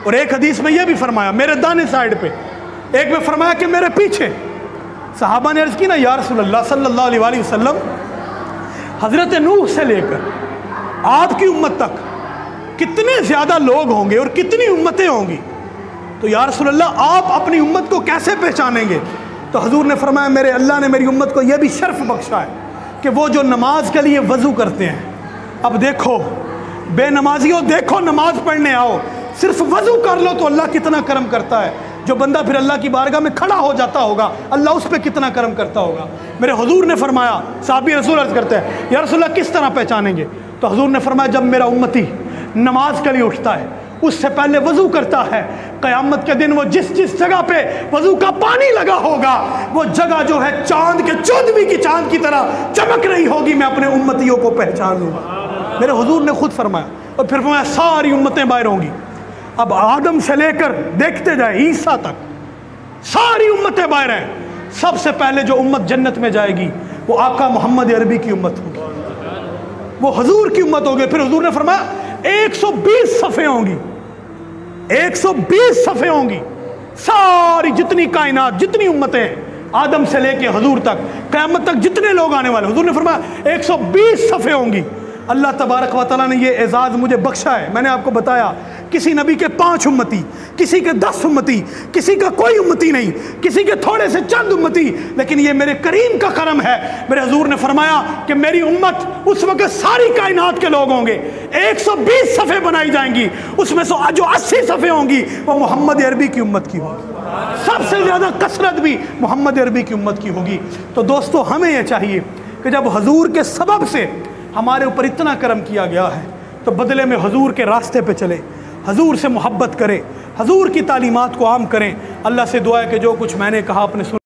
اور ایک حدیث میں یہ بھی فرمایا میرے دانے سائیڈ پہ، ایک میں فرمایا کہ میرے پیچھے۔ صحابہ نے عرض کی نا یا رسول اللہ صلی اللہ علیہ وآلہ وسلم، حضرت نوح سے لے کر آپ کی امت تک کتنے زیادہ لوگ ہوں گے اور کتنی امتیں ہوں گی، تو یا رسول اللہ آپ اپنی امت کو کیسے پہچانیں گے؟ تو حضور نے فرمایا میرے اللہ نے میری امت کو یہ بھی شرف بخشا ہے کہ وہ جو نماز کے لیے وضو کرتے ہیں۔ اب دیکھو بے نمازیوں، دیکھو نماز پڑھنے آؤ، صرف وضو کر لو تو اللہ کتنا کرم کرتا ہے۔ جو بندہ پھر اللہ کی بارگاہ میں کھڑا ہو جاتا ہوگا اللہ اس پہ کتنا کرم کرتا ہوگا۔ میرے حضور نے فرمایا، صحابی رسول عرض کرتے ہیں یا رسول اللہ کس طرح پہچانیں گے؟ تو حضور نے فرمایا جب میرا امتی نماز کے لیے اٹھتا ہے اس سے پہلے وضو کرتا ہے، قیامت کے دن وہ جس جس جگہ پہ وضو کا پانی لگا ہوگا وہ جگہ جو ہے چاند کے 14ویں کی چاند کی طرح چمک رہی ہوگی، میں اپنے امتیوں کو پہچان لوں گا۔ میرے حضور نے خود فرمایا، اور پھر فرمایا ساری امتیں باہر ہوں گی۔ اب آدم سے لے کر دیکھتے جائیں عیسیٰ تک ساری امتیں باہر ہیں، سب سے پہلے جو امت جنت میں جائے گی وہ آقا محمد عربی کی امت ہوگی، وہ حضور کی امت ہوگی۔ پھر حضور نے فرمایا 120 صفیں ہوں گی، 120 صفیں ہوں گی، ساری جتنی کائنات جتنی امتیں آدم سے لے کے حضور تک قیامت تک جتنے لوگ آنے والے، حضور نے فرمایا 120 صفیں ہوں گی۔ اللہ تبارک و تعالیٰ نے یہ اعزاز مجھے بخشا ہے، میں نے آپ کو بتایا کسی نبی کے 5 امتی، کسی کے 10 امتی، کسی کا کوئی امتی نہیں، کسی کے تھوڑے سے چند امتی، لیکن یہ میرے کریم کا کرم ہے۔ میرے حضور نے فرمایا کہ میری امت اس وقت ساری کائنات کے لوگ ہوں گے، 120 صفیں بنائی جائیں گی، اس میں سے جو 80 صفیں ہوں گی وہ محمد عربی کی امت کی ہوگی، سب سے زیادہ کثرت بھی محمد عربی کی امت کی ہوگی۔ تو دوستو ہمیں یہ چاہیے کہ جب حضور کے سبب سے ہمارے اوپر اتنا کرم کیا گیا ہے تو بدلے میں حضور کے راستے پہ چلے، حضور سے محبت کریں، حضور کی تعلیمات کو عام کریں۔ اللہ سے دعا ہے کہ جو کچھ میں نے کہا اپنے